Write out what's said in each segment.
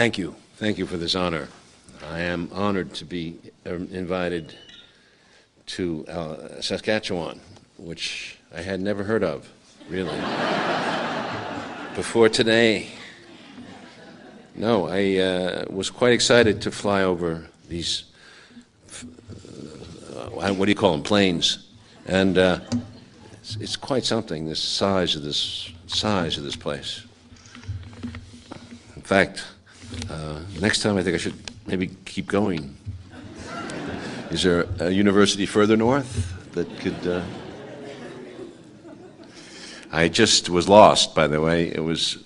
Thank you. Thank you for this honor. I am honored to be invited to Saskatchewan, which I had never heard of, really, before today. No, I was quite excited to fly over these, what do you call them, planes, and it's quite something, the size of this place. In fact, next time I think I should maybe keep going. Is there a university further north that could... I just was lost, by the way. It was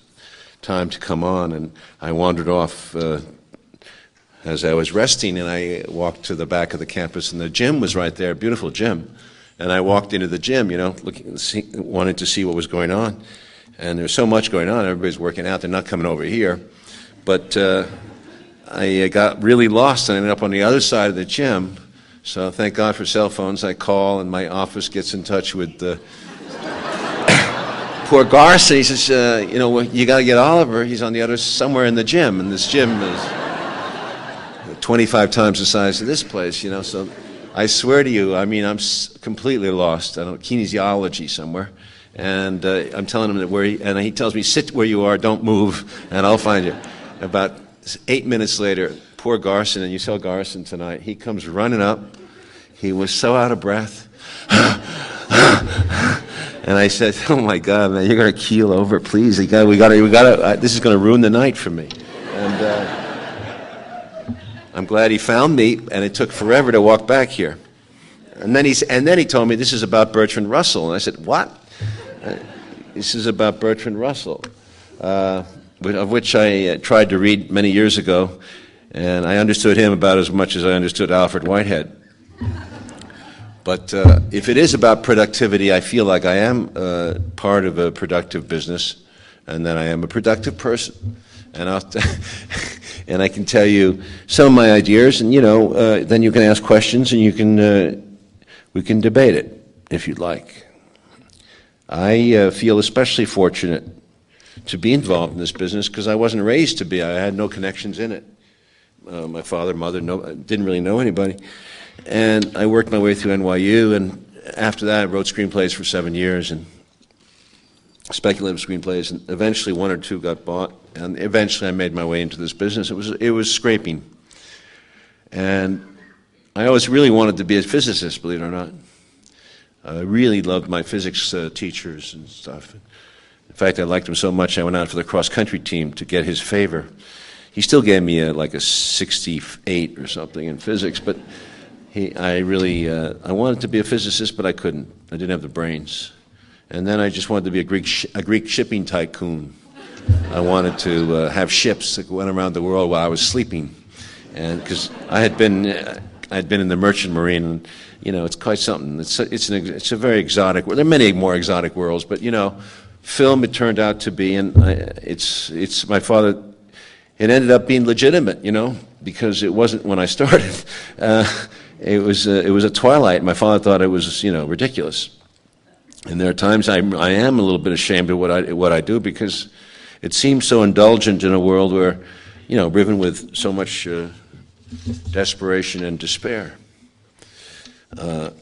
time to come on, and I wandered off as I was resting, and I walked to the back of the campus, and the gym was right there, beautiful gym. And I walked into the gym, wanting to see what was going on. And there's so much going on. Everybody's working out. They're not coming over here. But I got really lost and ended up on the other side of the gym. So thank God for cell phones. I call, and my office gets in touch with poor Garson. He says, you got to get Oliver. He's on the other, somewhere in the gym. And this gym is 25 times the size of this place, So I swear to you, I'm completely lost. I don't know, kinesiology somewhere. And I'm telling him and he tells me, sit where you are, don't move, and I'll find you. About 8 minutes later, poor Garson, and you saw Garson tonight, he comes running up. He was so out of breath. And I said, oh my God, man, you're going to keel over, please. We got to, this is going to ruin the night for me. And I'm glad he found me, and it took forever to walk back here. And then he told me this is about Bertrand Russell. And I said, what? This is about Bertrand Russell, of which I tried to read many years ago, and I understood him about as much as I understood Alfred Whitehead. But if it is about productivity, I feel like I am part of a productive business, and that I am a productive person. And and I can tell you some of my ideas, and then you can ask questions, and we can debate it if you'd like. I feel especially fortunate to be involved in this business because I wasn't raised to be. I had no connections in it. My father, mother, didn't really know anybody. And I worked my way through NYU, and after that I wrote screenplays for 7 years, and speculative screenplays, and eventually one or two got bought, and eventually I made my way into this business. It was scraping. And I always really wanted to be a physicist, believe it or not. I really loved my physics teachers and stuff. In fact, I liked him so much I went out for the cross-country team to get his favor. He still gave me like a 68 or something in physics, but I wanted to be a physicist, but I couldn't. I didn't have the brains. And then I just wanted to be a Greek shipping tycoon. I wanted to have ships that went around the world while I was sleeping, and because I had been in the merchant marine, and it's quite something. It's a very exotic world. There are many more exotic worlds, but film it turned out to be, and it's my father. It ended up being legitimate, because it wasn't when I started. It was a twilight. My father thought it was ridiculous, and there are times I am a little bit ashamed of what I do because it seems so indulgent in a world where riven with so much desperation and despair. But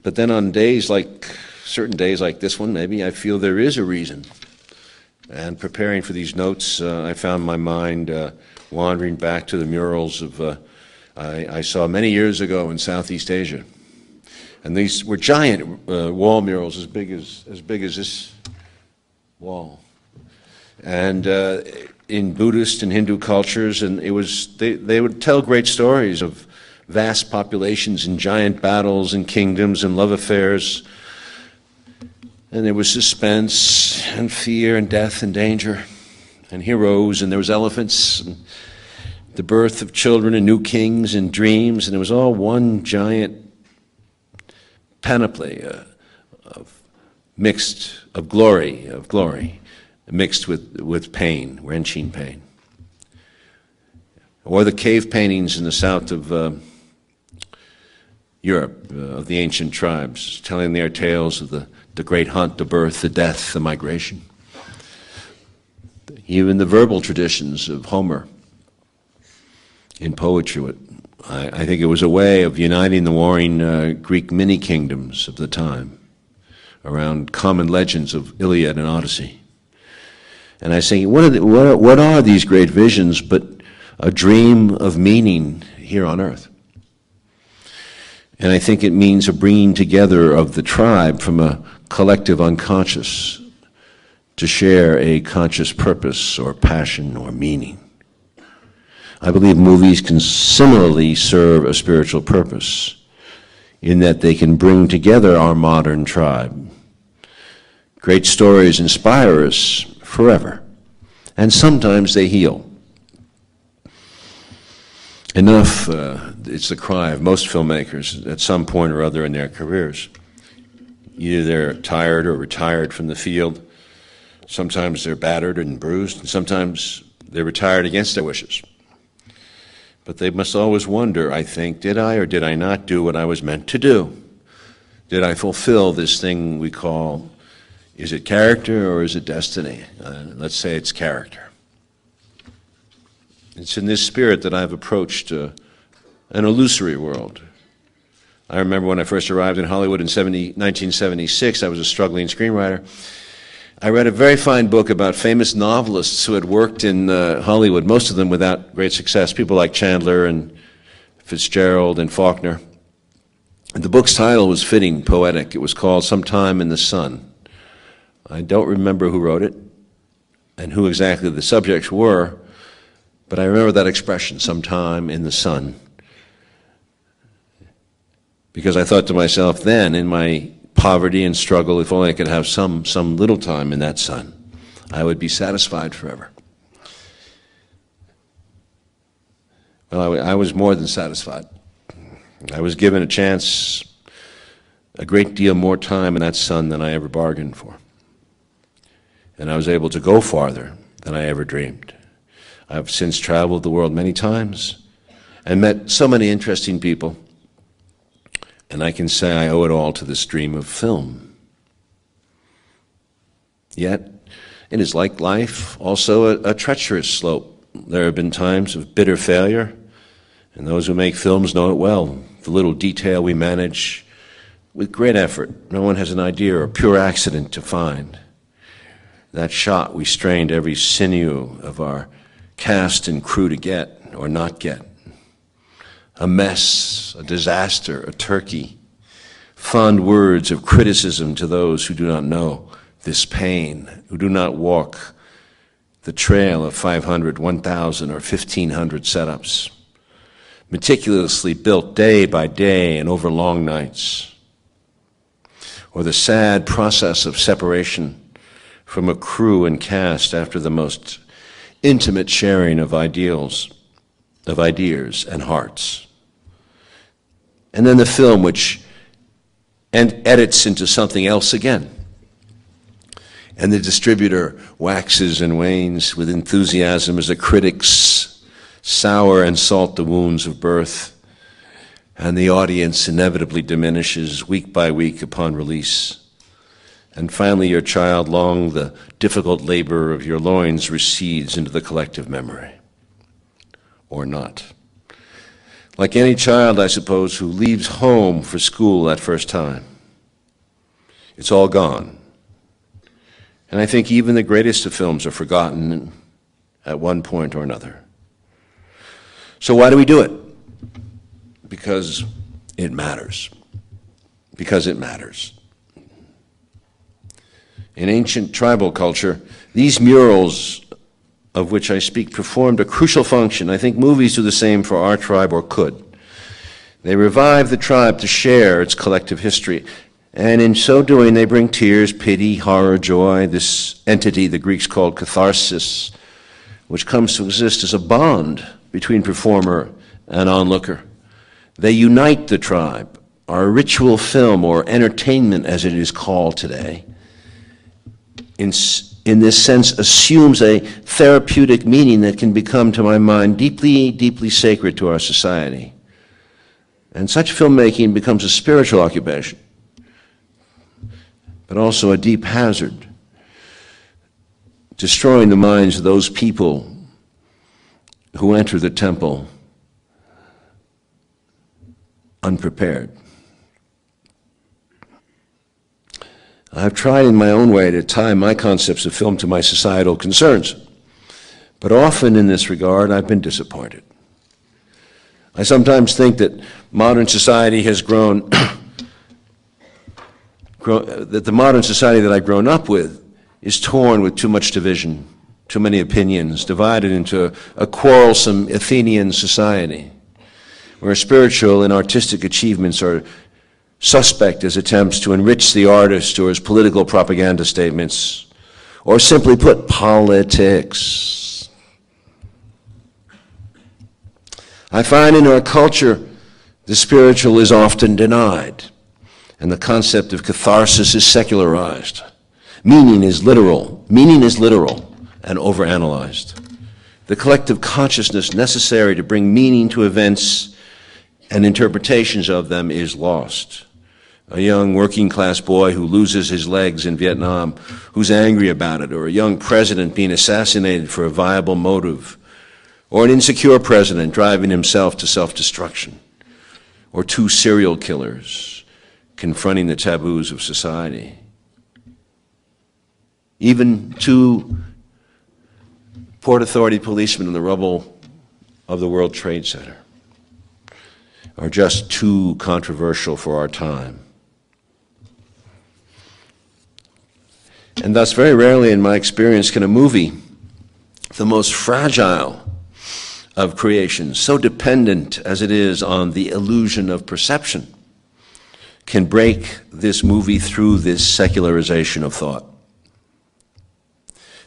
then on certain days like this one, maybe I feel there is a reason. And preparing for these notes, I found my mind wandering back to the murals I saw many years ago in Southeast Asia. And these were giant wall murals as big as this wall. And in Buddhist and Hindu cultures, and they would tell great stories of vast populations and giant battles and kingdoms and love affairs. And there was suspense and fear and death and danger and heroes, and there was elephants and the birth of children and new kings and dreams, and it was all one giant panoply of glory, mixed with pain, wrenching pain. Or the cave paintings in the south of Europe, of the ancient tribes, telling their tales of the great hunt, the birth, the death, the migration. even the verbal traditions of Homer in poetry. I think it was a way of uniting the warring Greek mini-kingdoms of the time around common legends of Iliad and Odyssey. And I say, what are these great visions but a dream of meaning here on earth? And I think it means a bringing together of the tribe from a collective unconscious to share a conscious purpose or passion or meaning. I believe movies can similarly serve a spiritual purpose in that they can bring together our modern tribe. Great stories inspire us forever, and sometimes they heal. Enough, it's the cry of most filmmakers at some point or other in their careers. Either they're tired or retired from the field. Sometimes they're battered and bruised, and sometimes they're retired against their wishes. But they must always wonder, I think, did I or did I not do what I was meant to do? Did I fulfill this thing we call, is it character or is it destiny? Let's say it's character. It's in this spirit that I've approached an illusory world. I remember when I first arrived in Hollywood in 1976, I was a struggling screenwriter. I read a very fine book about famous novelists who had worked in Hollywood, most of them without great success, people like Chandler and Fitzgerald and Faulkner. And the book's title was fitting, poetic. It was called Sometime in the Sun. I don't remember who wrote it and who exactly the subjects were, but I remember that expression, sometime in the sun. Because I thought to myself then, in my poverty and struggle, if only I could have some little time in that sun, I would be satisfied forever. Well, I was more than satisfied. I was given a chance, a great deal more time in that sun than I ever bargained for. And I was able to go farther than I ever dreamed. I've since traveled the world many times and met so many interesting people. And I can say I owe it all to this dream of film. Yet, it is like life, also a treacherous slope. There have been times of bitter failure, and those who make films know it well. The little detail we manage with great effort. No one has an idea or pure accident to find. That shot we strained every sinew of our cast and crew to get or not get. A mess, a disaster, a turkey. Fond words of criticism to those who do not know this pain, who do not walk the trail of 500, 1,000, or 1,500 setups, meticulously built day by day and over long nights. Or the sad process of separation from a crew and cast after the most intimate sharing of ideas and hearts. And then the film, which edits into something else again. And the distributor waxes and wanes with enthusiasm as the critics sour and salt the wounds of birth, and the audience inevitably diminishes week by week upon release. And finally, your child, long the difficult labor of your loins, recedes into the collective memory. Or not. Like any child, I suppose, who leaves home for school that first time. It's all gone. And I think even the greatest of films are forgotten at one point or another. So why do we do it? Because it matters. Because it matters. In ancient tribal culture, these murals of which I speak performed a crucial function. I think movies do the same for our tribe, or could. They revive the tribe to share its collective history. And in so doing, they bring tears, pity, horror, joy, this entity the Greeks called catharsis, which comes to exist as a bond between performer and onlooker. They unite the tribe. Our ritual film, or entertainment as it is called today, in this sense, assumes a therapeutic meaning that can become, to my mind, deeply, deeply sacred to our society. And such filmmaking becomes a spiritual occupation, but also a deep hazard. destroying the minds of those people who enter the temple unprepared. I've tried in my own way to tie my concepts of film to my societal concerns, but often in this regard I've been disappointed. I sometimes think that modern society has grown, that the modern society that I've grown up with is torn with too much division, too many opinions, divided into a quarrelsome Athenian society, where spiritual and artistic achievements are suspect as attempts to enrich the artist or as political propaganda statements, or simply put, politics. I find in our culture the spiritual is often denied, and the concept of catharsis is secularized. Meaning is literal and overanalyzed. The collective consciousness necessary to bring meaning to events and interpretations of them is lost. A young working class boy who loses his legs in Vietnam, who's angry about it, or a young president being assassinated for a viable motive, or an insecure president driving himself to self-destruction, or two serial killers confronting the taboos of society. Even two Port Authority policemen in the rubble of the World Trade Center are just too controversial for our time. And thus, very rarely in my experience can a movie, the most fragile of creations, so dependent as it is on the illusion of perception, can break this movie through this secularization of thought.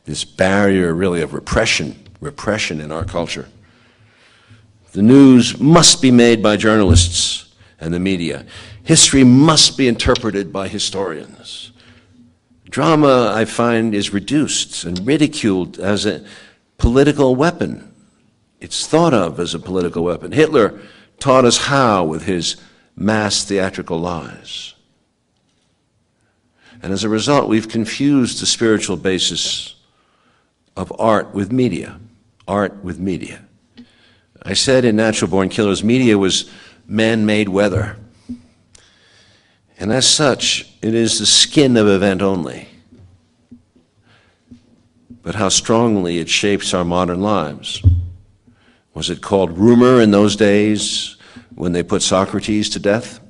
This barrier really of repression in our culture. The news must be made by journalists and the media. History must be interpreted by historians. Drama, I find, is reduced and ridiculed as a political weapon. It's thought of as a political weapon. Hitler taught us how with his mass theatrical lies. And as a result, we've confused the spiritual basis of art with media. Art with media. I said in Natural Born Killers, media was man-made weather. And as such, it is the skin of event only. But how strongly it shapes our modern lives. Was it called rumor in those days when they put Socrates to death?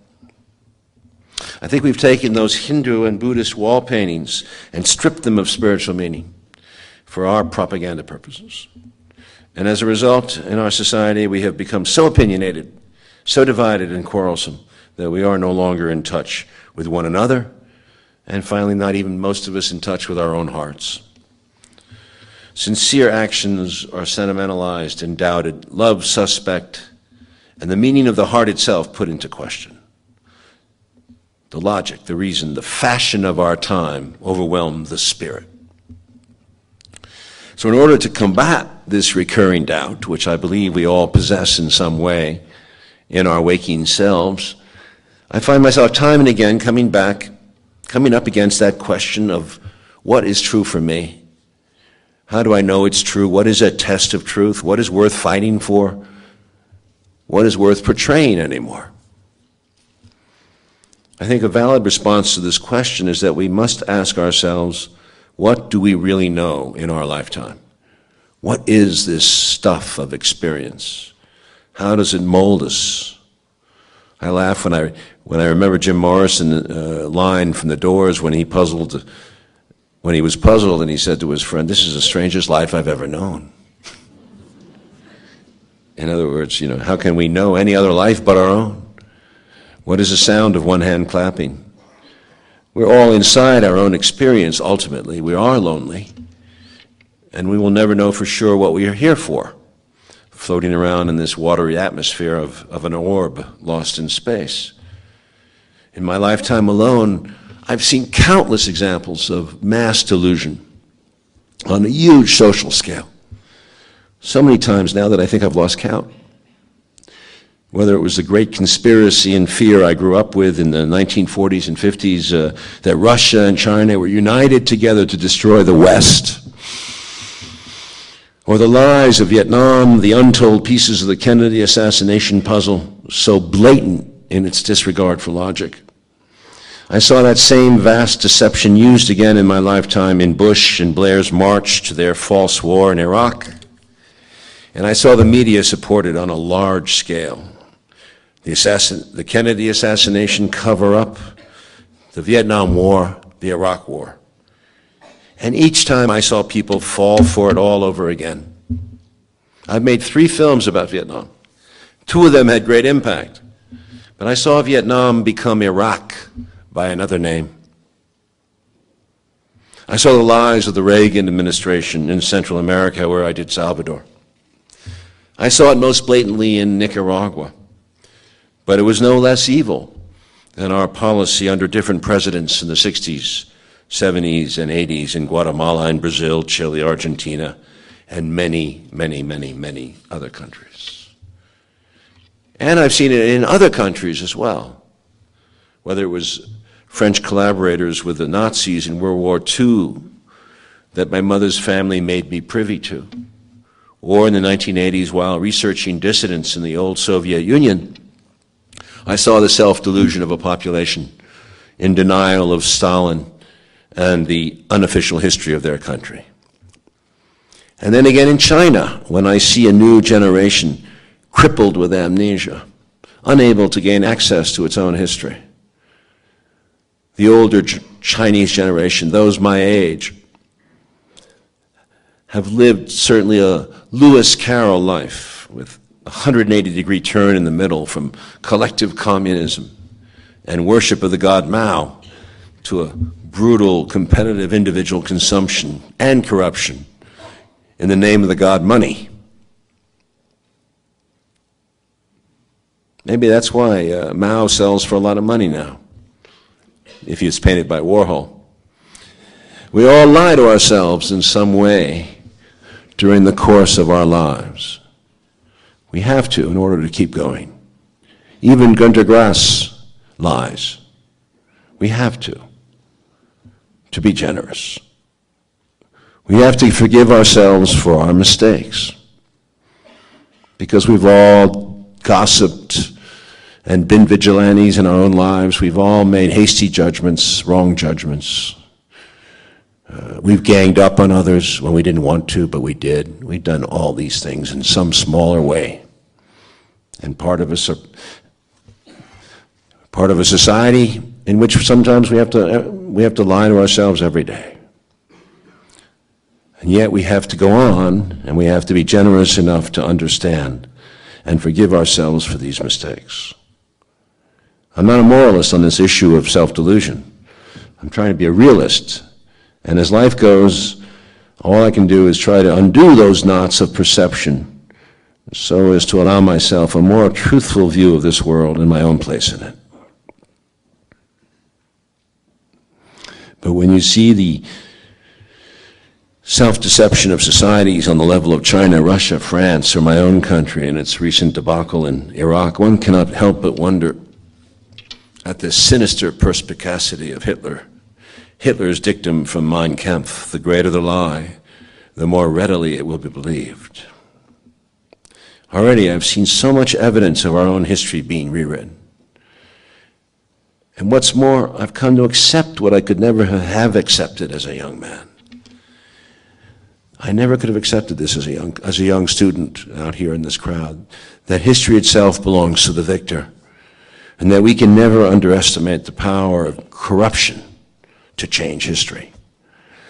I think we've taken those Hindu and Buddhist wall paintings and stripped them of spiritual meaning for our propaganda purposes. And as a result, in our society, we have become so opinionated, so divided and quarrelsome, that we are no longer in touch with one another, and finally, not even most of us in touch with our own hearts. Sincere actions are sentimentalized and doubted, love suspect, and the meaning of the heart itself put into question. The logic, the reason, the fashion of our time overwhelm the spirit. So in order to combat this recurring doubt, which I believe we all possess in some way in our waking selves, I find myself time and again coming up against that question of what is true for me? How do I know it's true? What is a test of truth? What is worth fighting for? What is worth portraying anymore? I think a valid response to this question is that we must ask ourselves, what do we really know in our lifetime? What is this stuff of experience? How does it mold us? I laugh when I remember Jim Morrison line from The Doors when he was puzzled and he said to his friend, "This is the strangest life I've ever known." In other words, how can we know any other life but our own? What is the sound of one hand clapping? We're all inside our own experience, ultimately. We are lonely, and we will never know for sure what we are here for, floating around in this watery atmosphere of an orb lost in space. In my lifetime alone, I've seen countless examples of mass delusion on a huge social scale. So many times now that I think I've lost count. Whether it was the great conspiracy and fear I grew up with in the 1940s and 50s, that Russia and China were united together to destroy the West, Or the lies of Vietnam, the untold pieces of the Kennedy assassination puzzle, so blatant in its disregard for logic. I saw that same vast deception used again in my lifetime in Bush and Blair's march to their false war in Iraq. And I saw the media supported on a large scale. The Kennedy assassination cover-up, the Vietnam War, the Iraq War. And each time I saw people fall for it all over again. I've made 3 films about Vietnam. 2 of them had great impact. But I saw Vietnam become Iraq by another name. I saw the lies of the Reagan administration in Central America, where I did Salvador. I saw it most blatantly in Nicaragua. But it was no less evil than our policy under different presidents in the 60s, 70s, and 80s in Guatemala and Brazil, Chile, Argentina, and many, many, many, many other countries. And I've seen it in other countries as well, whether it was French collaborators with the Nazis in World War II that my mother's family made me privy to, or in the 1980s while researching dissidents in the old Soviet Union, I saw the self-delusion of a population in denial of Stalin and the unofficial history of their country. And then again in China, when I see a new generation crippled with amnesia, unable to gain access to its own history. The older Chinese generation, those my age, have lived certainly a Lewis Carroll life with a 180-degree turn in the middle from collective communism and worship of the god Mao to a brutal, competitive individual consumption and corruption in the name of the god money. Maybe that's why Mao sells for a lot of money now, if he was painted by Warhol. We all lie to ourselves in some way during the course of our lives. We have to in order to keep going. Even Gunter Grass lies. We have to be generous. We have to forgive ourselves for our mistakes, because we've all gossiped and been vigilantes in our own lives. We've all made hasty judgments, wrong judgments. We've ganged up on others when we didn't want to, but we did. We've done all these things in some smaller way. And part of a society in which sometimes we have to lie to ourselves every day. And yet we have to go on, and we have to be generous enough to understand and forgive ourselves for these mistakes. I'm not a moralist on this issue of self-delusion. I'm trying to be a realist. And as life goes, all I can do is try to undo those knots of perception so as to allow myself a more truthful view of this world and my own place in it. But when you see the self-deception of societies on the level of China, Russia, France, or my own country and its recent debacle in Iraq, one cannot help but wonder at the sinister perspicacity of Hitler. Hitler's dictum from Mein Kampf, the greater the lie, the more readily it will be believed. Already I've seen so much evidence of our own history being rewritten. And what's more, I've come to accept what I could never have accepted as a young man. I never could have accepted this as a young student out here in this crowd, that history itself belongs to the victor, and that we can never underestimate the power of corruption to change history.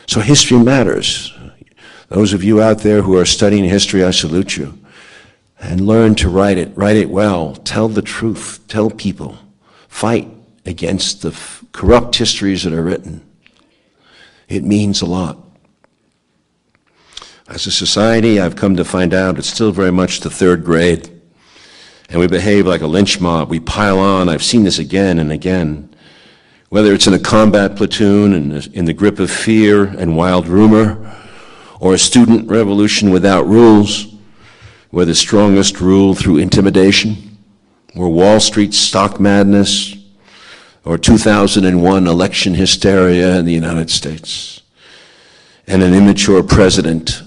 So history matters. Those of you out there who are studying history, I salute you. And learn to write it well, tell the truth, tell people, fight against the corrupt histories that are written. It means a lot. As a society, I've come to find out it's still very much the third grade, and we behave like a lynch mob. We pile on. I've seen this again and again. Whether it's in a combat platoon, in the grip of fear and wild rumor, or a student revolution without rules, where the strongest rule through intimidation, or Wall Street stock madness, or 2001 election hysteria in the United States, and an immature president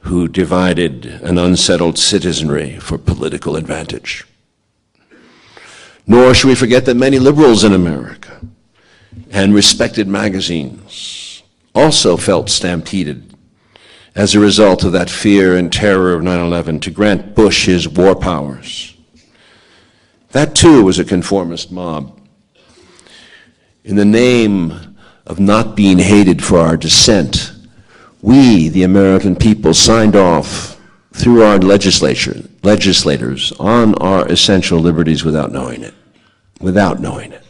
who divided an unsettled citizenry for political advantage. Nor should we forget that many liberals in America and respected magazines also felt stampeded as a result of that fear and terror of 9/11 to grant Bush his war powers. That too was a conformist mob. In the name of not being hated for our dissent, we, the American people, signed off through our legislators on our essential liberties without knowing it. Without knowing it.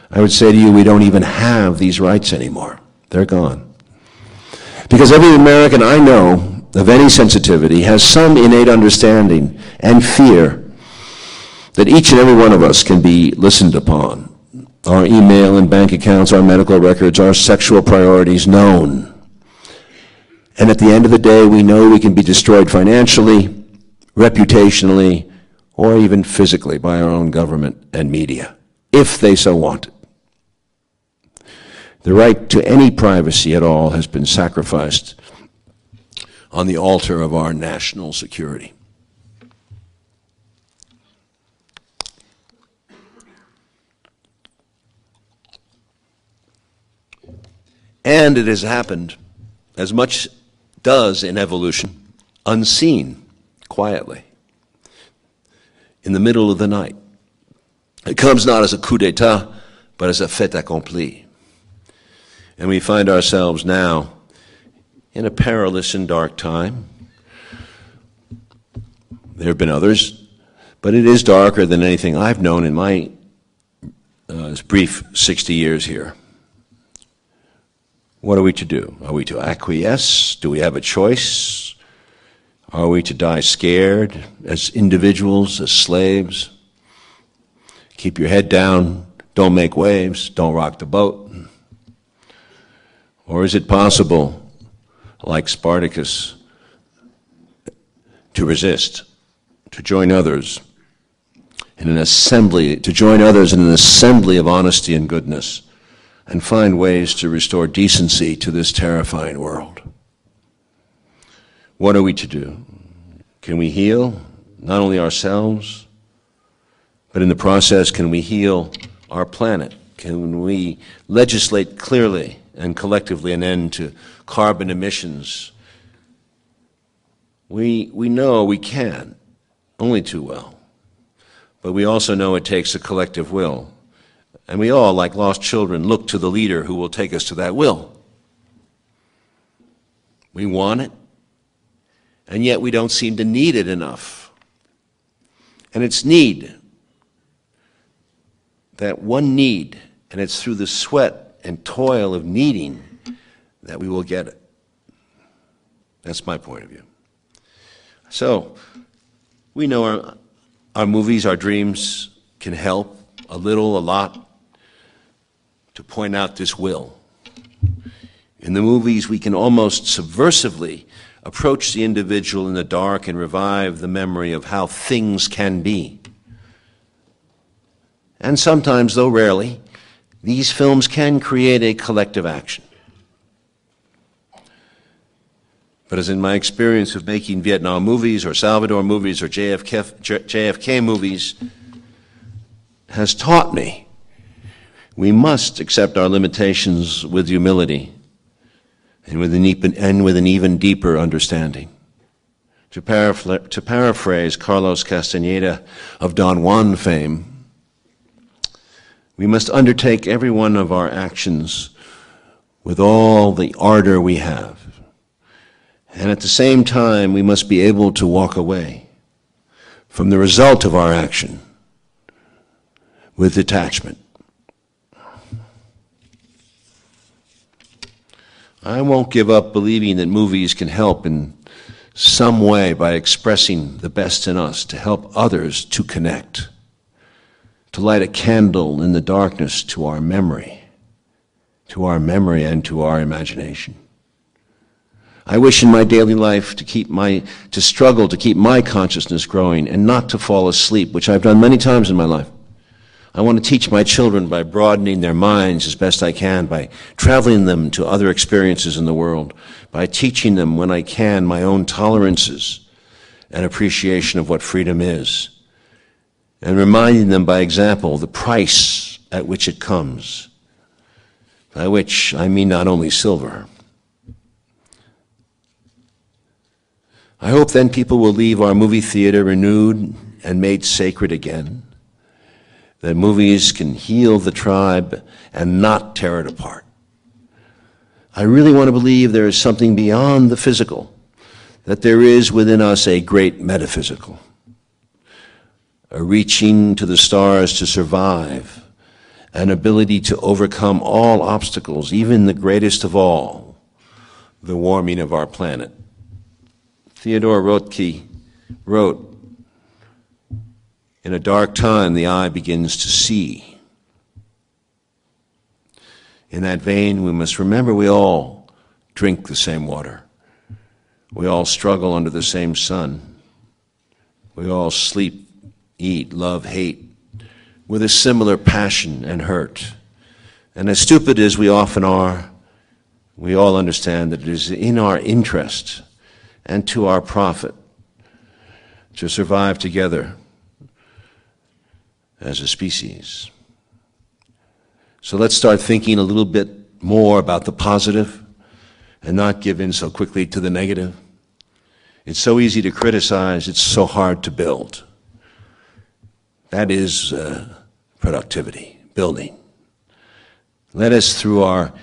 I would say to you, we don't even have these rights anymore. They're gone. Because every American I know of any sensitivity has some innate understanding and fear that each and every one of us can be listened upon. Our email and bank accounts, our medical records, our sexual priorities known. And at the end of the day, we know we can be destroyed financially, reputationally, or even physically by our own government and media, if they so want it. The right to any privacy at all has been sacrificed on the altar of our national security. And it has happened, as much does in evolution, unseen, quietly, in the middle of the night. It comes not as a coup d'etat, but as a fait accompli. And we find ourselves now in a perilous and dark time. There have been others, but it is darker than anything I've known in my brief 60 years here. What are we to do? Are we to acquiesce? Do we have a choice? Are we to die scared as individuals, as slaves? Keep your head down, don't make waves, don't rock the boat. Or is it possible, like Spartacus, to resist, to join others in an assembly, to join others in an assembly of honesty and goodness, and find ways to restore decency to this terrifying world? What are we to do? Can we heal not only ourselves, but in the process, can we heal our planet? Can we legislate clearly and collectively an end to carbon emissions? We know we can, only too well. But we also know it takes a collective will. And we all, like lost children, look to the leader who will take us to that will. We want it, and yet we don't seem to need it enough. And it's need, that one need, and it's through the sweat and toil of needing that we will get it. That's my point of view. So, we know our movies, our dreams can help a little, a lot, to point out this will. In the movies, we can almost subversively approach the individual in the dark and revive the memory of how things can be. And sometimes, though rarely, these films can create a collective action. But as in my experience of making Vietnam movies or Salvador movies or JFK movies has taught me, we must accept our limitations with humility and with an even deeper understanding. To paraphrase Carlos Castaneda of Don Juan fame, we must undertake every one of our actions with all the ardor we have. And at the same time, we must be able to walk away from the result of our action with detachment. I won't give up believing that movies can help in some way by expressing the best in us to help others to connect, to light a candle in the darkness to our memory and to our imagination. I wish in my daily life to struggle to keep my consciousness growing and not to fall asleep, which I've done many times in my life. I want to teach my children by broadening their minds as best I can, by traveling them to other experiences in the world, by teaching them when I can my own tolerances and appreciation of what freedom is, and reminding them by example the price at which it comes, by which I mean not only silver. I hope then people will leave our movie theater renewed and made sacred again, that movies can heal the tribe and not tear it apart. I really want to believe there is something beyond the physical, that there is within us a great metaphysical, a reaching to the stars to survive, an ability to overcome all obstacles, even the greatest of all, the warming of our planet. Theodore Roethke wrote, "In a dark time, the eye begins to see." In that vein, we must remember we all drink the same water. We all struggle under the same sun. We all sleep, eat, love, hate, with a similar passion and hurt. And as stupid as we often are, we all understand that it is in our interest and to our profit to survive together as a species. So let's start thinking a little bit more about the positive and not give in so quickly to the negative. It's so easy to criticize, it's so hard to build. That is productivity, building. Let us, through our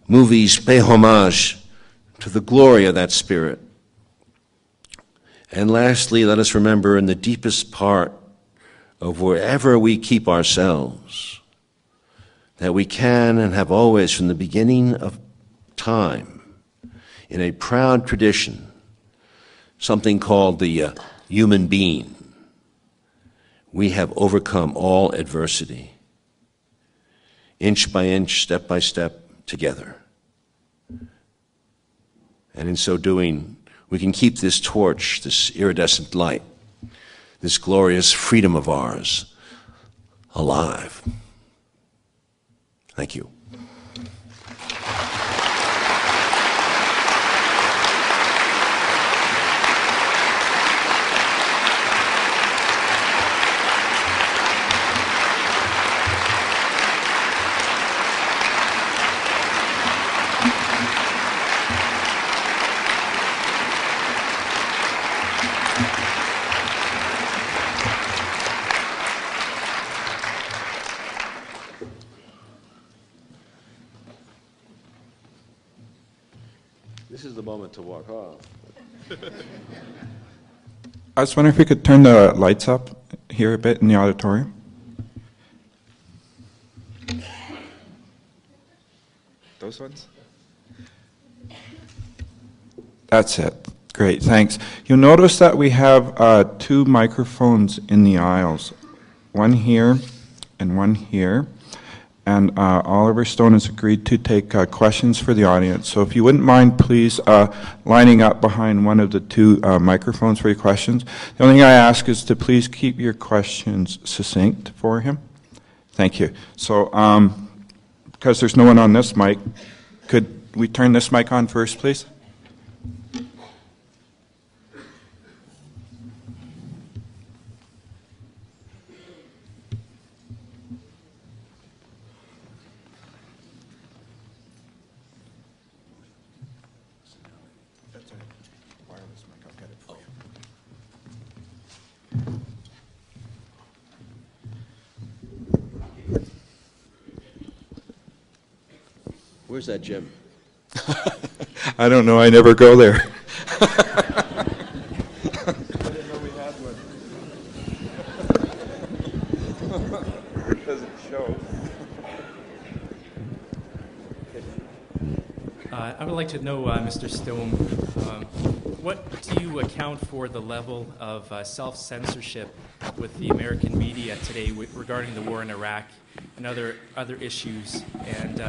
movies, pay homage to the glory of that spirit. And lastly, let us remember in the deepest part of wherever we keep ourselves, that we can and have always, from the beginning of time, in a proud tradition, something called the human being. We have overcome all adversity, inch by inch, step by step, together. And in so doing, we can keep this torch, this iridescent light, this glorious freedom of ours, alive. Thank you. This is the moment to walk off. I was wondering if we could turn the lights up here a bit in the auditorium. Those ones? That's it. Great, thanks. You'll notice that we have 2 microphones in the aisles, one here and one here. And Oliver Stone has agreed to take questions for the audience. So if you wouldn't mind, please, lining up behind one of the 2 microphones for your questions. The only thing I ask is to please keep your questions succinct for him. Thank you. So because there's no one on this mic, could we turn this mic on first, please? Where's that gym? I don't know. I never go there. I didn't know we had one. It doesn't show. I would like to know, Mr. Stone, what do you account for the level of self-censorship with the American media today regarding the war in Iraq and other issues? And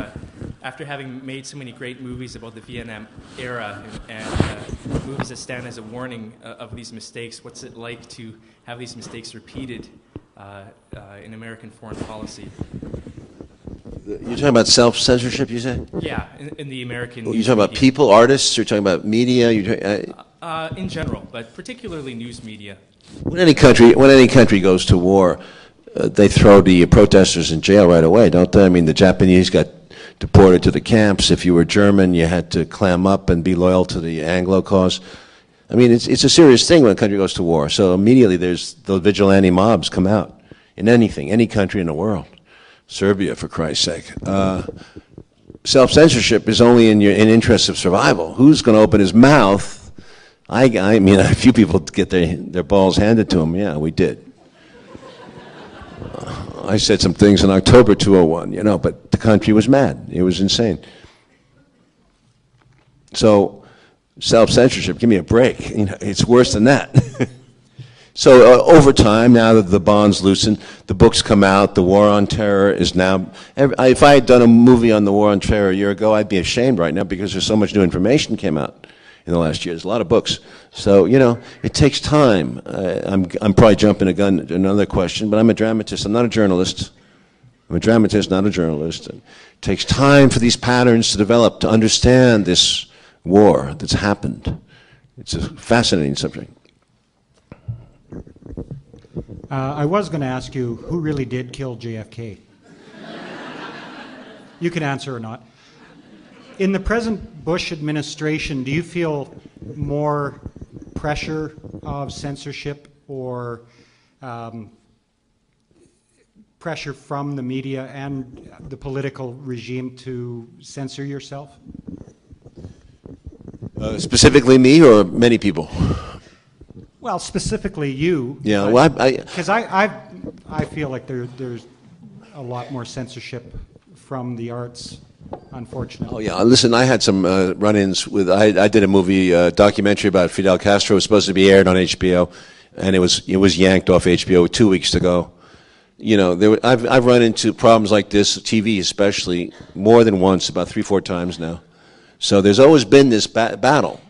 after having made so many great movies about the Vietnam era and movies that stand as a warning of these mistakes, what's it like to have these mistakes repeated in American foreign policy. You're talking about self-censorship, you say? Yeah, in the American. You're talking about people, artists. You're talking about media. In general, but particularly news media. When any country goes to war, they throw the protesters in jail right away, don't they? I mean, the Japanese got deported to the camps. If you were German, you had to clam up and be loyal to the Anglo cause. I mean, it's a serious thing when a country goes to war. So immediately those vigilante mobs come out in any country in the world. Serbia, for Christ's sake. Self-censorship is only in interest of survival. Who's going to open his mouth? I mean, a few people get their balls handed to them. Yeah, we did. I said some things in October 2001, but the country was mad. It was insane. So, self-censorship, give me a break. It's worse than that. So over time, now that the bond's loosened, the books come out, the War on Terror is now, if I had done a movie on the War on Terror a year ago, I'd be ashamed right now because there's so much new information came out in the last year. There's a lot of books. So, it takes time. I'm probably jumping a gun to another question, but I'm a dramatist. I'm not a journalist. I'm a dramatist, not a journalist. It takes time for these patterns to develop, to understand this war that's happened. It's a fascinating subject. I was going to ask you, who really did kill JFK? You can answer or not. In the present Bush administration, do you feel more pressure of censorship or pressure from the media and the political regime to censor yourself? Specifically me or many people? Well, specifically you. Yeah, well, because I feel like there's a lot more censorship from the arts, unfortunately. Oh yeah, listen, I had some run-ins with. I did a movie documentary about Fidel Castro. It was supposed to be aired on HBO, and it was yanked off HBO 2 weeks to go. I've run into problems like this, TV especially, more than once, about 3-4 times now. So there's always been this battle.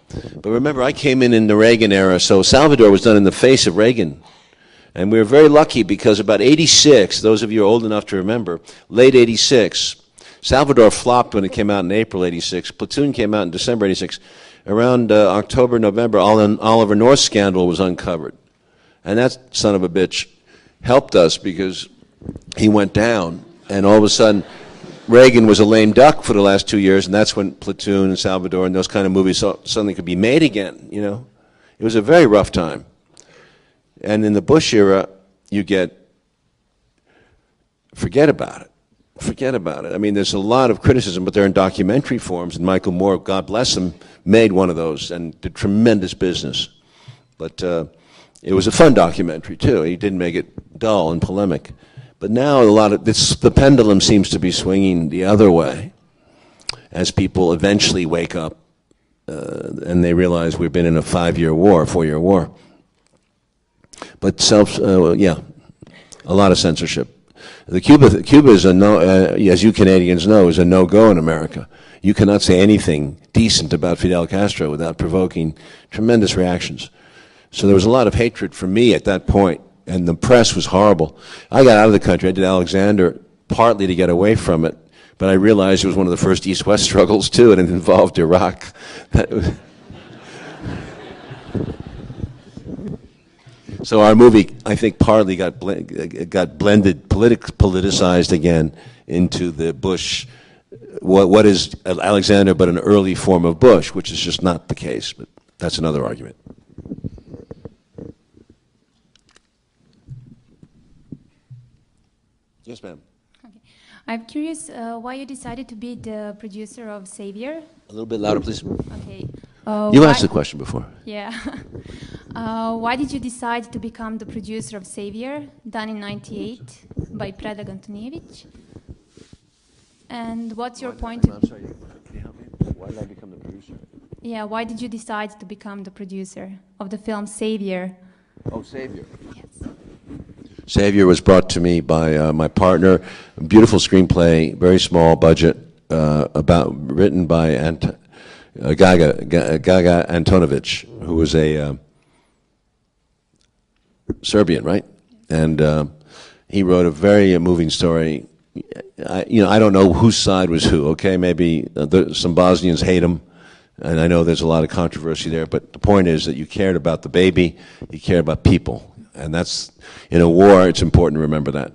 But remember, I came in the Reagan era, so Salvador was done in the face of Reagan. And we were very lucky because about 86, those of you who are old enough to remember, late 86, Salvador flopped when it came out in April 86. Platoon came out in December 86. Around October, November, Oliver North's scandal was uncovered. And that son of a bitch helped us because he went down, and all of a sudden, Reagan was a lame duck for the last 2 years, and that's when Platoon and Salvador and those kind of movies suddenly could be made again, It was a very rough time. And in the Bush era, you forget about it. Forget about it. I mean, there's a lot of criticism, but they're in documentary forms, and Michael Moore, God bless him, made one of those and did tremendous business. But it was a fun documentary, too. He didn't make it dull and polemic. But now the pendulum seems to be swinging the other way as people eventually wake up and they realize we've been in a 4-year war. But a lot of censorship. Cuba is as you Canadians know, is a no-go in America. You cannot say anything decent about Fidel Castro without provoking tremendous reactions. So there was a lot of hatred for me at that point. And the press was horrible. I got out of the country. I did Alexander partly to get away from it, but I realized it was one of the first East-West struggles too, and it involved Iraq. So our movie, I think, partly got blended, politicized again into the Bush. What is Alexander but an early form of Bush, which is just not the case. But that's another argument. Yes, ma'am. Okay. I'm curious why you decided to be the producer of Savior. A little bit louder, please. Okay. You asked the question before. Yeah. Why did you decide to become the producer of Savior, done in '98 by Predrag Antonijević? And what's your point of... I'm sorry, can you help me? Why did I become the producer? Yeah, why did you decide to become the producer of the film Savior? Oh, Savior. Yes. Savior was brought to me by my partner. A beautiful screenplay, very small budget, written by Gaga Antonijević, who was a Serbian, right? And He wrote a very moving story. I don't know whose side was who, okay? Maybe some Bosnians hate him, and I know there's a lot of controversy there, but the point is that you cared about the baby, you cared about people, and that's, in a war, it's important to remember that.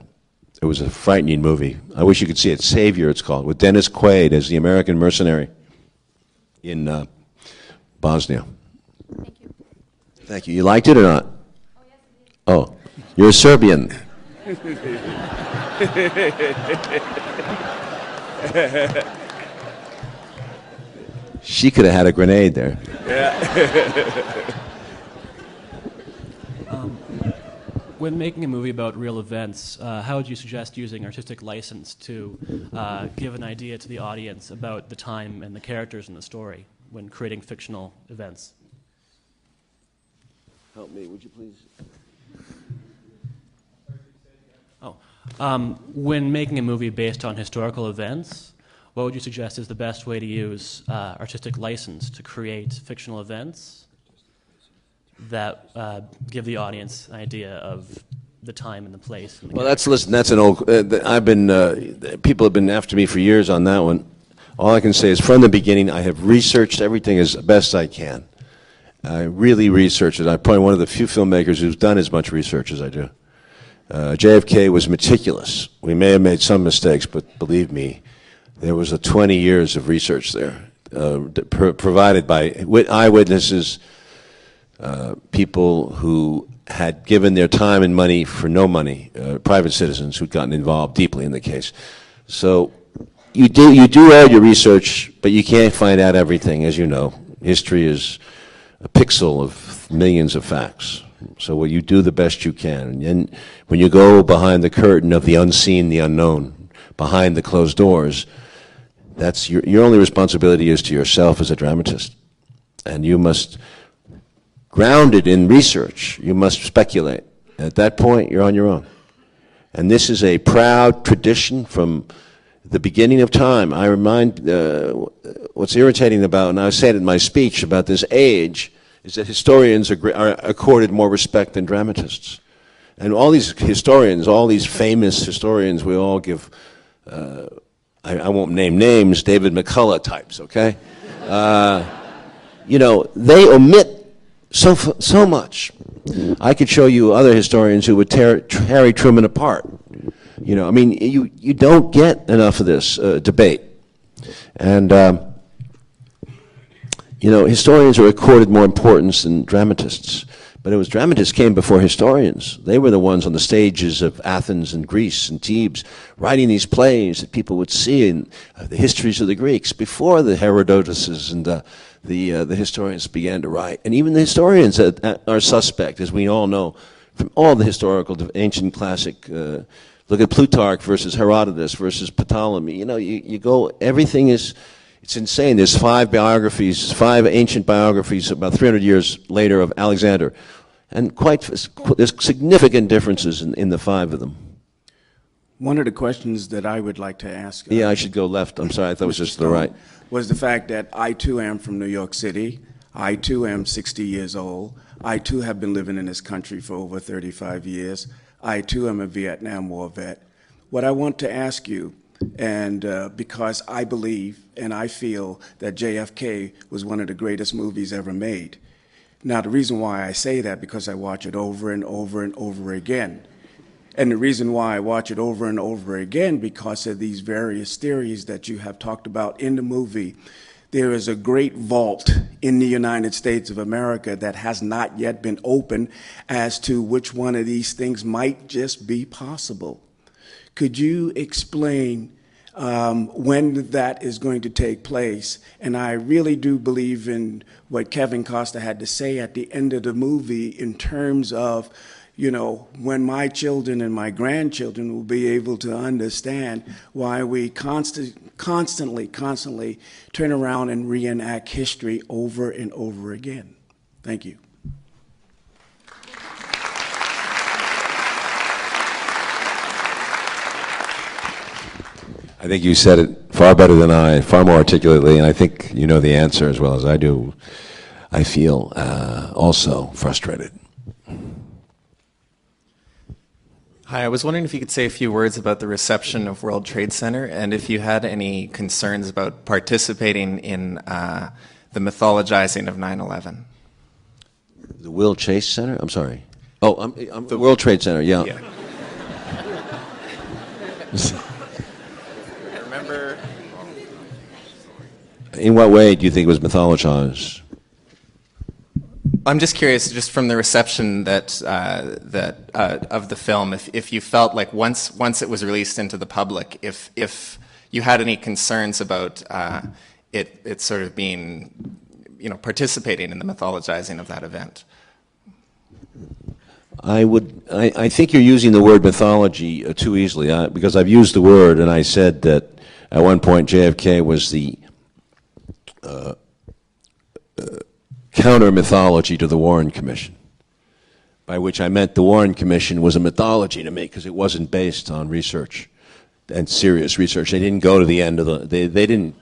It was a frightening movie. I wish you could see it. Savior, it's called, with Dennis Quaid as the American mercenary in Bosnia. Thank you. Thank you. You liked it or not? Oh, yes, I did. Oh, you're a Serbian. She could have had a grenade there. When making a movie about real events, how would you suggest using artistic license to give an idea to the audience about the time and the characters in the story when creating fictional events? Help me, would you please? When making a movie based on historical events, what would you suggest is the best way to use artistic license to create fictional events that give the audience an idea of the time and the place? And the Well, that's an old. People have been after me for years on that one. All I can say is, from the beginning, I have researched everything as best I can. I really researched it. I'm probably one of the few filmmakers who's done as much research as I do. JFK was meticulous. We may have made some mistakes, but believe me, there was 20 years of research there, provided by eyewitnesses, people who had given their time and money for no money, private citizens who'd gotten involved deeply in the case. So you do all your research, but you can't find out everything, as you know. History is a pixel of millions of facts. So you do the best you can. And when you go behind the curtain of the unseen, the unknown, behind the closed doors, that's your only responsibility is to yourself as a dramatist. And you must ground it in research. You must speculate. At that point, you're on your own. And this is a proud tradition from the beginning of time. I remind, what's irritating about, and I said in my speech about this age, is that historians are accorded more respect than dramatists. And all these historians, all these famous historians, we all give, I won't name names, David McCullough types, okay? They omit so much. I could show you other historians who would tear Harry Truman apart. You don't get enough of this debate. And, historians are accorded more importance than dramatists. But it was dramatists came before historians. They were the ones on the stages of Athens and Greece and Thebes writing these plays that people would see in the histories of the Greeks before the Herodotuses and the historians began to write. And even the historians are suspect, as we all know, from all the historical ancient classic. Look at Plutarch versus Herodotus versus Ptolemy. You go, everything is... It's insane. There's 5 ancient biographies about 300 years later of Alexander. And there's significant differences in the 5 of them. One of the questions that I would like to ask... Yeah, I should go left. I'm sorry, I thought it was just to the right. ...was the fact that I, too, am from New York City. I, too, am 60 years old. I, too, have been living in this country for over 35 years. I, too, am a Vietnam War vet. What I want to ask you, and because I believe and I feel that JFK was one of the greatest movies ever made. Now, the reason why I say that, because I watch it over and over and over again. And the reason why I watch it over and over again, because of these various theories that you have talked about in the movie. There is a great vault in the United States of America that has not yet been opened as to which one of these things might just be possible. Could you explain when that is going to take place? And I really do believe in what Kevin Costner had to say at the end of the movie in terms of, when my children and my grandchildren will be able to understand why we constantly turn around and reenact history over and over again. Thank you. I think you said it far better than I, far more articulately, and I think you know the answer as well as I do. I feel also frustrated. Hi, I was wondering if you could say a few words about the reception of World Trade Center and if you had any concerns about participating in the mythologizing of 9/11. The Will Chase Center? I'm sorry. Oh, I'm the World Trade Center, yeah. I remember. In what way do you think it was mythologized? I'm just curious, just from the reception that of the film, if you felt like once it was released into the public, if you had any concerns about it sort of being, participating in the mythologizing of that event. I think you're using the word mythology too easily, because I've used the word, and I said that at one point JFK was the counter-mythology to the Warren Commission, by which I meant the Warren Commission was a mythology to me because it wasn't based on research and serious research. They didn't go to the end of they didn't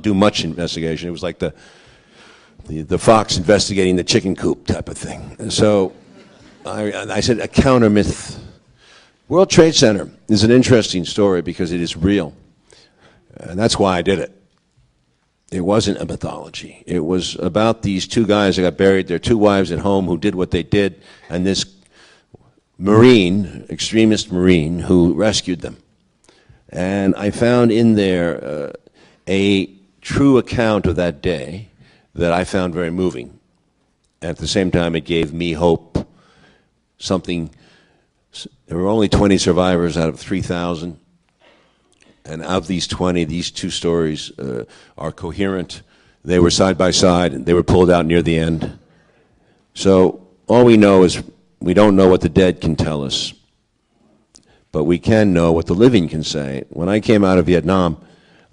do much investigation. It was like the fox investigating the chicken coop type of thing. And so I said a counter-myth. World Trade Center is an interesting story because it is real, and that's why I did it. It wasn't a mythology. It was about these two guys that got buried, their two wives at home who did what they did, and this Marine, extremist Marine, who rescued them. And I found in there a true account of that day that I found very moving. At the same time, it gave me hope. There were only 20 survivors out of 3,000. And of these 20, these two stories are coherent. They were side by side, and they were pulled out near the end. So all we know is we don't know what the dead can tell us, but we can know what the living can say. When I came out of Vietnam,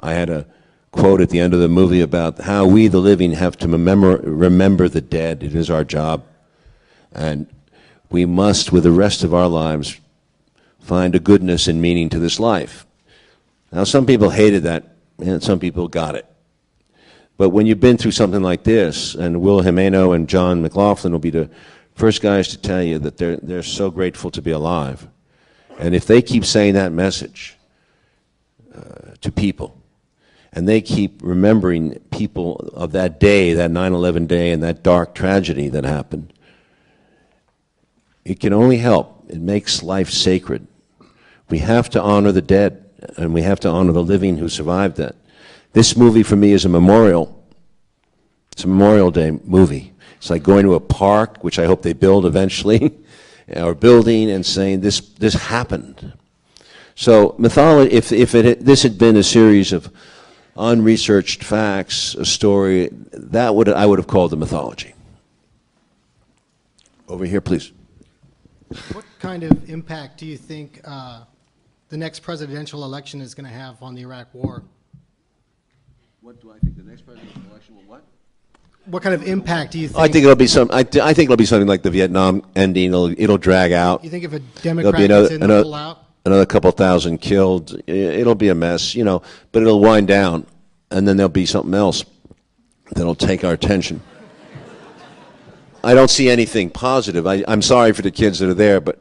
I had a quote at the end of the movie about how we, the living, have to remember the dead. It is our job. And we must, with the rest of our lives, find a goodness and meaning to this life. Now, some people hated that, and some people got it. But when you've been through something like this, and Will Jimeno and John McLaughlin will be the first guys to tell you that they're so grateful to be alive. And if they keep saying that message to people, and they keep remembering people of that day, that 9/11 day, and that dark tragedy that happened, it can only help. It makes life sacred. We have to honor the dead. And we have to honor the living who survived that. This movie for me is a memorial. It's a Memorial Day movie. It's like going to a park, which I hope they build eventually, or building and saying this happened. So mythology, if this had been a series of unresearched facts, a story, I would have called it mythology. Over here, please. What kind of impact do you think the next presidential election is going to have on the Iraq War? What do I think the next presidential election will what? What kind of impact do you think? I think it'll be I think it'll be something like the Vietnam ending. It'll drag out. You think if a Democrat gets in, they'll pull out? Another couple thousand killed. It'll be a mess, but it'll wind down, and then there'll be something else that'll take our attention. I don't see anything positive. I'm sorry for the kids that are there, but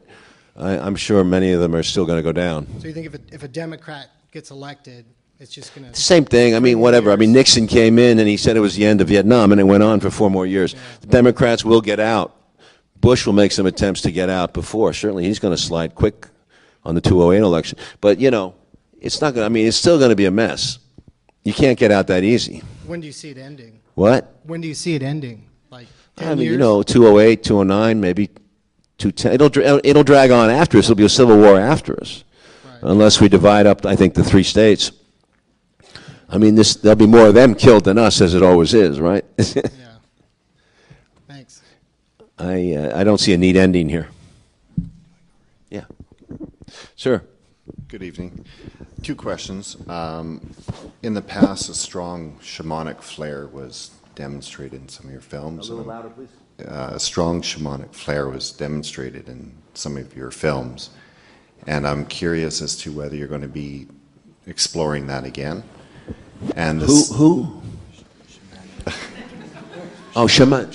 I'm sure many of them are still going to go down. So you think if a Democrat gets elected, it's just going to... Same thing. I mean, whatever. I mean, Nixon came in and he said it was the end of Vietnam, and it went on for 4 more years. Yeah. The Democrats will get out. Bush will make some attempts to get out before. Certainly he's going to slide quick on the 2008 election. But, it's not going to... I mean, it's still going to be a mess. You can't get out that easy. When do you see it ending? What? When do you see it ending? Like 10 I mean, years? 2008, 2009, maybe 2010. It'll drag on after us. It'll be a civil war after us, right. Unless we divide up, I think, the 3 states. I mean, there'll be more of them killed than us, as it always is, right? Yeah. Thanks. I don't see a neat ending here. Yeah. Sir. Good evening. 2 questions. In the past, a strong shamanic flair was demonstrated in some of your films. A little louder, please. A strong shamanic flair was demonstrated in some of your films. And I'm curious as to whether you're going to be exploring that again. And Who? Oh, shaman.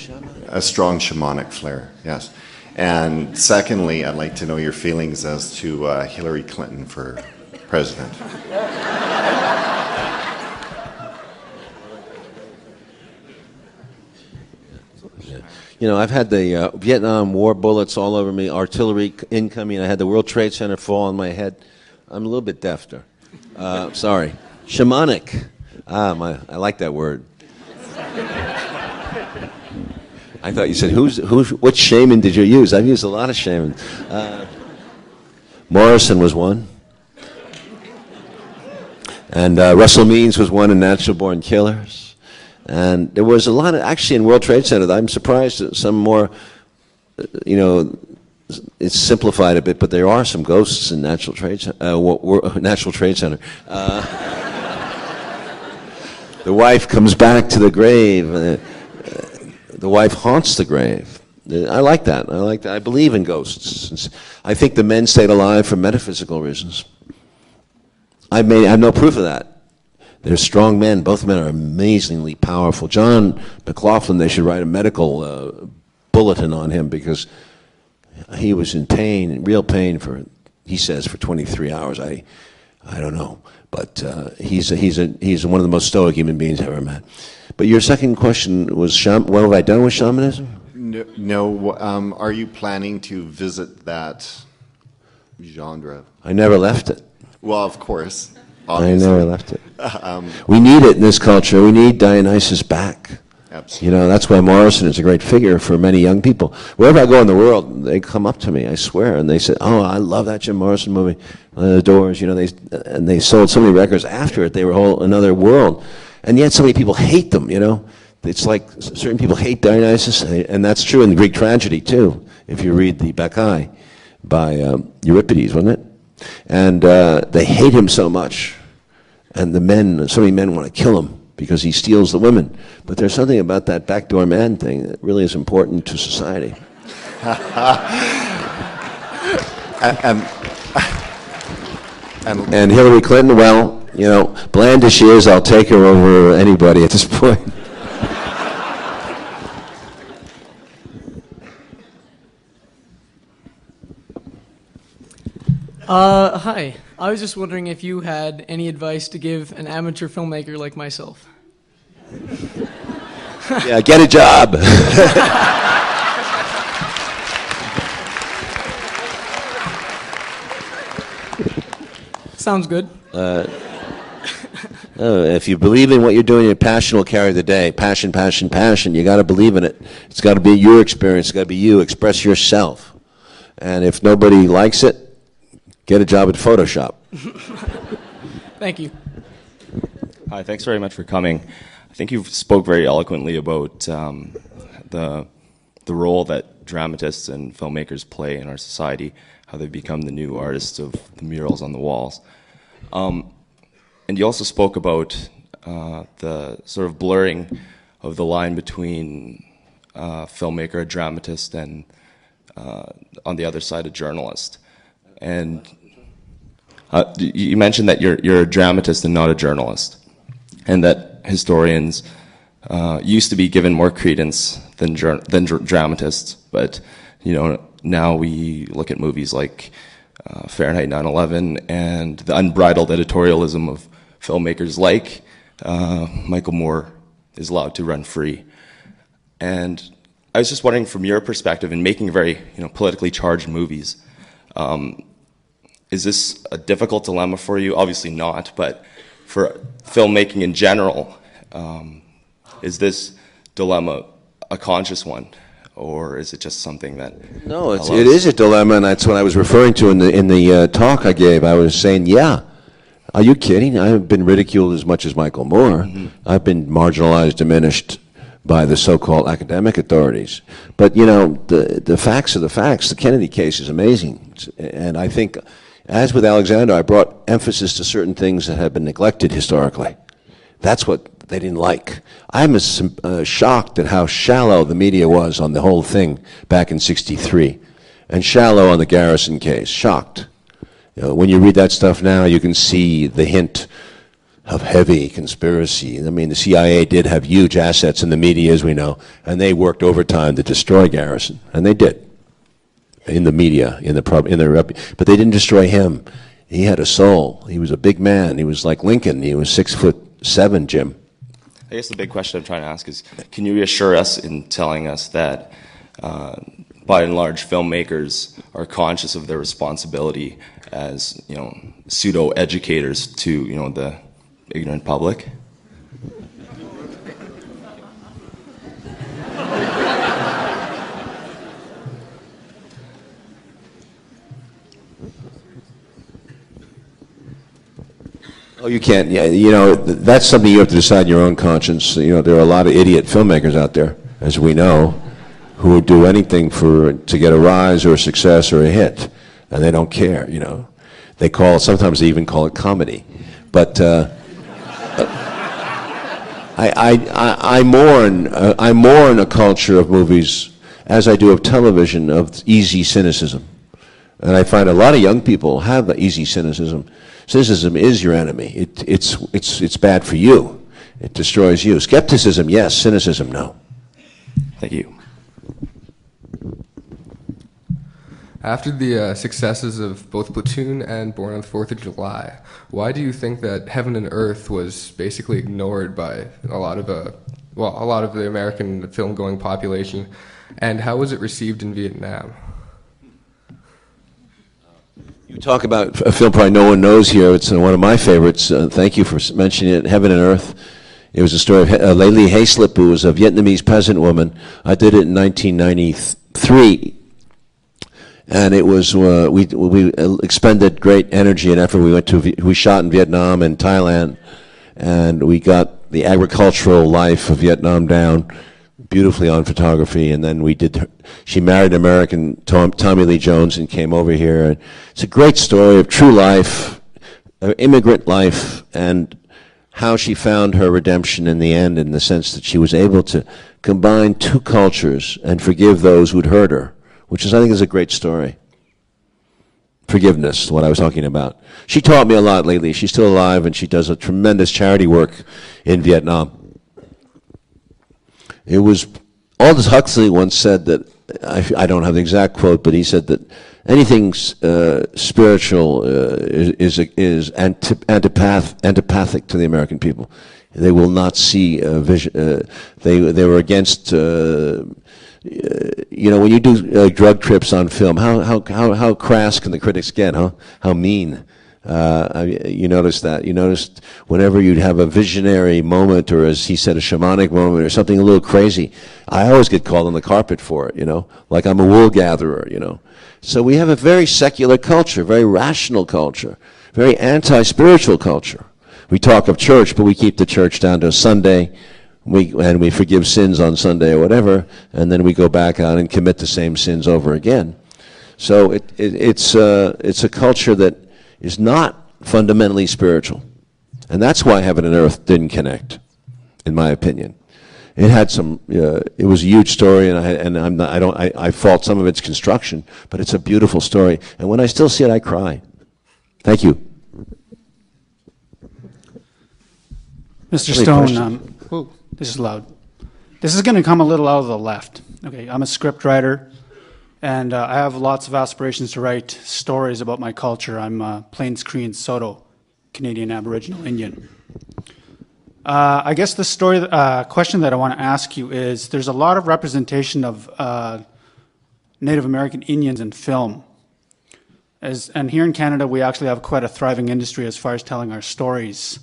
A strong shamanic flair, yes. And secondly, I'd like to know your feelings as to Hillary Clinton for president. You know, I've had the Vietnam War bullets all over me, artillery incoming. I had the World Trade Center fall on my head. I'm a little bit deafter. Sorry. Shamanic. I like that word. I thought you said, what shaman did you use? I've used a lot of shamans. Morrison was one. And Russell Means was one in Natural Born Killers. And there was a lot of, actually in World Trade Center, I'm surprised at some more, it's simplified a bit, but there are some ghosts in Natural Trade Center. The wife comes back to the grave. The wife haunts the grave. I like that. I believe in ghosts. I think the men stayed alive for metaphysical reasons. I have no proof of that. They're strong men. Both men are amazingly powerful. John McLaughlin, they should write a medical bulletin on him because he was in pain, real pain he says, for 23 hours. I don't know. But he's one of the most stoic human beings I've ever met. But your second question was, what have I done with shamanism? No. Are you planning to visit that genre? I never left it. Well, of course. Obviously. I never left it. We need it in this culture. We need Dionysus back. Absolutely. That's why Morrison is a great figure for many young people. Wherever I go in the world, they come up to me, I swear, and they say, "Oh, I love that Jim Morrison movie, The Doors." They sold so many records after it. They were a whole another world, and yet so many people hate them. It's like certain people hate Dionysus, and that's true in the Greek tragedy too. If you read the Bacchae by Euripides, wasn't it? And they hate him so much, and so many men want to kill him because he steals the women. But there's something about that backdoor man thing that really is important to society. And Hillary Clinton, well, bland as she is, I'll take her over anybody at this point. Hi. I was just wondering if you had any advice to give an amateur filmmaker like myself. Yeah, get a job. Sounds good. If you believe in what you're doing, your passion will carry the day. Passion, passion, passion. You got to believe in it. It's got to be your experience. It's got to be you. Express yourself. And if nobody likes it, get a job at Photoshop. Thank you. Hi, thanks very much for coming. I think you spoke very eloquently about the role that dramatists and filmmakers play in our society, how they become the new artists of the murals on the walls. And you also spoke about the sort of blurring of the line between filmmaker, a dramatist, and on the other side, a journalist. And you mentioned that you're a dramatist and not a journalist, and that historians used to be given more credence than dramatists. But now we look at movies like Fahrenheit 9/11 and the unbridled editorialism of filmmakers like Michael Moore is allowed to run free. And I was just wondering, from your perspective, in making very politically charged movies, is this a difficult dilemma for you? Obviously not, but for filmmaking in general, is this dilemma a conscious one, or is it just something that? No, it is a dilemma, and that's what I was referring to in the talk I gave. I was saying, yeah, are you kidding? I haven't been ridiculed as much as Michael Moore. Mm-hmm. I've been marginalized, diminished by the so-called academic authorities. But, the facts are the facts. The Kennedy case is amazing. And I think, as with Alexander, I brought emphasis to certain things that have been neglected historically. That's what they didn't like. I'm shocked at how shallow the media was on the whole thing back in '63, and shallow on the Garrison case. Shocked. When you read that stuff now, you can see the hint of heavy conspiracy. I mean, the CIA did have huge assets in the media, as we know, and they worked overtime to destroy Garrison, and they did. in the media, but they didn't destroy him. He had a soul. He was a big man. He was like Lincoln. He was 6'7", Jim. I guess the big question I'm trying to ask is, can you reassure us in telling us that, by and large, filmmakers are conscious of their responsibility as, pseudo-educators to, the ignorant public? Oh, you can't. Yeah, that's something you have to decide in your own conscience. There are a lot of idiot filmmakers out there, as we know, who would do anything to get a rise or a success or a hit, and they don't care. Sometimes they even call it comedy. But I mourn a culture of movies, as I do of television, of easy cynicism, and I find a lot of young people have the easy cynicism. Cynicism is your enemy. It's bad for you. It destroys you. Skepticism, yes. Cynicism, no. Thank you. After the successes of both Platoon and Born on the 4th of July, why do you think that Heaven and Earth was basically ignored by a lot of the American film-going population, and how was it received in Vietnam? You talk about a film probably no one knows here. It's one of my favorites. Thank you for mentioning it, Heaven and Earth. It was a story of Lê Ly Hayslip, who was a Vietnamese peasant woman. I did it in 1993. And it was we expended great energy and effort. We shot in Vietnam and Thailand, and we got the agricultural life of Vietnam down beautifully on photography. And then she married an American, Tommy Lee Jones, and came over here. And it's a great story of true life, immigrant life, and how she found her redemption in the end, in the sense that she was able to combine two cultures and forgive those who'd hurt her, which I think is a great story. Forgiveness, what I was talking about. She taught me a lot lately. She's still alive, and she does a tremendous charity work in Vietnam. It was, Aldous Huxley once said that, I don't have the exact quote, but he said that anything spiritual is antipathic to the American people. They will not see vision. They were against. When you do drug trips on film, how crass can the critics get? Huh? How mean? You notice that. You noticed whenever you'd have a visionary moment, or as he said, a shamanic moment, or something a little crazy, I always get called on the carpet for it, like I'm a wool gatherer, So we have a very secular culture, very rational culture, very anti-spiritual culture. We talk of church, but we keep the church down to Sunday, and we forgive sins on Sunday or whatever, and then we go back out and commit the same sins over again. So it's a culture that is not fundamentally spiritual, and that's why Heaven and Earth didn't connect, in my opinion. It had some. It was a huge story, and I fault some of its construction, but it's a beautiful story, and when I still see it, I cry. Thank you, Mr. Stone. This is loud. This is going to come a little out of the left. Okay, I'm a script writer. And I have lots of aspirations to write stories about my culture. I'm Plains Cree and Saulteaux, Canadian Aboriginal Indian. I guess the question that I want to ask you is, there's a lot of representation of Native American Indians in film. And here in Canada, we actually have quite a thriving industry as far as telling our stories.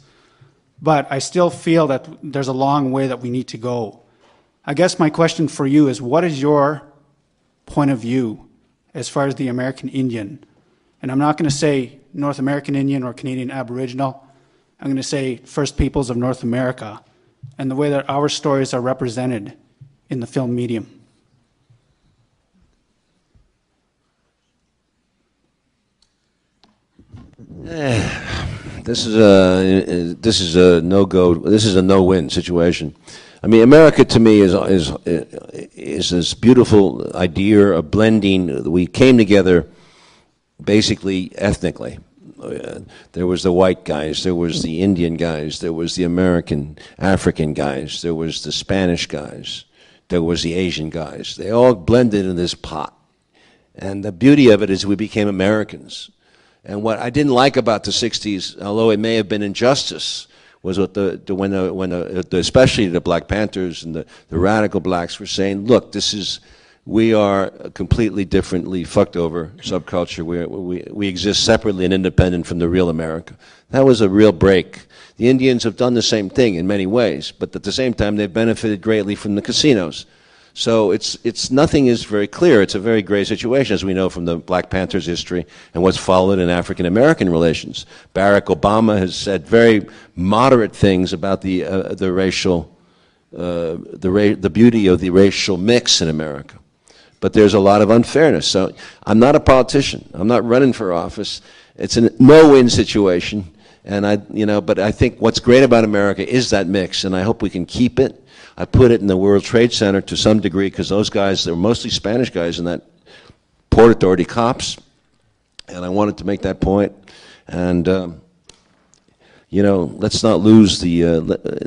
But I still feel that there's a long way that we need to go. I guess my question for you is, what is your point of view as far as the American Indian? And I'm not going to say North American Indian or Canadian Aboriginal. I'm going to say First Peoples of North America, and the way that our stories are represented in the film medium. This is a no-go. This is a no-win situation. I mean, America to me is this beautiful idea of blending. We came together basically ethnically. There was the white guys, there was the Indian guys, there was the American, African guys, there was the Spanish guys, there was the Asian guys. They all blended in this pot. And the beauty of it is we became Americans. And what I didn't like about the 60s, although it may have been injustice, was what especially the Black Panthers and the radical blacks were saying, look, we are a completely differently fucked over subculture. We exist separately and independent from the real America. That was a real break. The Indians have done the same thing in many ways, but at the same time they've benefited greatly from the casinos. So nothing is very clear. It's a very gray situation, as we know from the Black Panthers history and what's followed in African-American relations. Barack Obama has said very moderate things about the beauty of the racial mix in America. But there's a lot of unfairness. So I'm not a politician. I'm not running for office. It's a no-win situation. But I think what's great about America is that mix, and I hope we can keep it. I put it in the World Trade Center to some degree because those guys, they're mostly Spanish guys in that Port Authority cops, and I wanted to make that point. And, let's not lose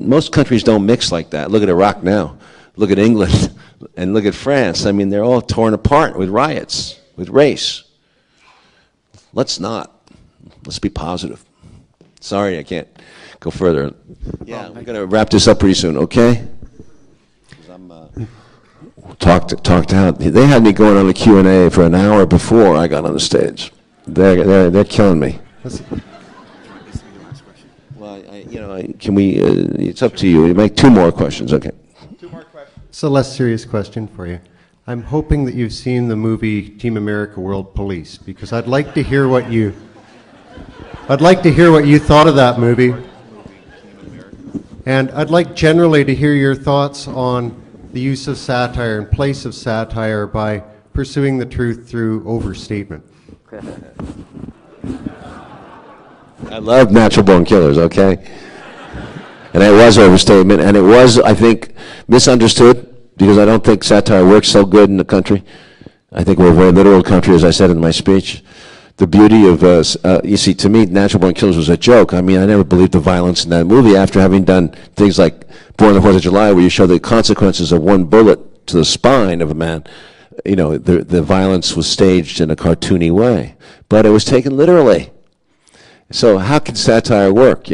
most countries don't mix like that. Look at Iraq now. Look at England, and look at France. I mean, they're all torn apart with riots, with race. Let's not. Let's be positive. Sorry, I can't go further. Yeah, we're going to wrap this up pretty soon, okay? Talked out. They had me going on the Q&A for an hour before I got on the stage. They're killing me. Well, can we? It's up to you. You make 2 more questions, okay? 2 more questions. It's a less serious question for you. I'm hoping that you've seen the movie Team America: World Police, because I'd like to hear what you thought of that movie, and I'd like generally to hear your thoughts on the use of satire and place of satire by pursuing the truth through overstatement. I love Natural Born Killers, okay? And it was overstatement, and it was, I think, misunderstood, because I don't think satire works so good in the country. I think we're a very literal country, as I said in my speech. The beauty of, you see, to me, Natural Born Killers was a joke. I mean, I never believed the violence in that movie after having done things like Born on the 4th of July, where you show the consequences of one bullet to the spine of a man. The violence was staged in a cartoony way, but it was taken literally. So how can satire work,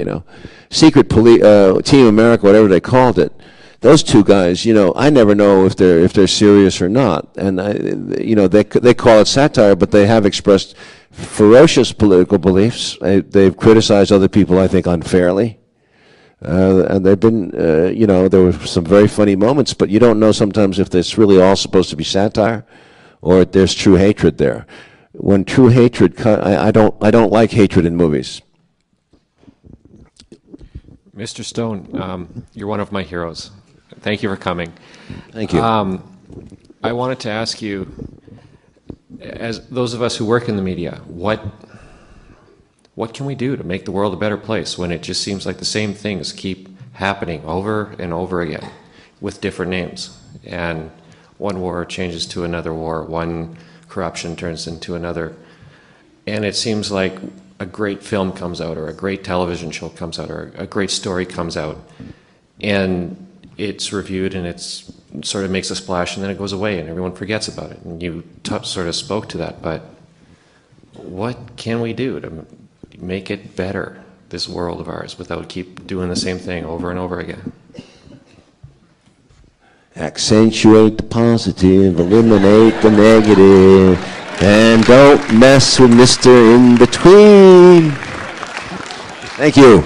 Secret Police, Team America, whatever they called it, those 2 guys, I never know if they're serious or not. And, they call it satire, but they have expressed ferocious political beliefs. They've criticized other people, I think, unfairly. And they've been, there were some very funny moments, but you don't know sometimes if it's really all supposed to be satire or if there's true hatred there. When true hatred, I don't like hatred in movies. Mr. Stone, you're one of my heroes. Thank you for coming. Thank you. I wanted to ask you, as those of us who work in the media, what can we do to make the world a better place when it just seems like the same things keep happening over and over again with different names? And one war changes to another war, one corruption turns into another. And it seems like a great film comes out, or a great television show comes out, or a great story comes out, and it's reviewed and it's sort of makes a splash, and then it goes away and everyone forgets about it. And you sort of spoke to that, but what can we do to make it better, this world of ours, without keep doing the same thing over and over again? Accentuate the positive, eliminate the negative, and don't mess with Mr. In Between. Thank you.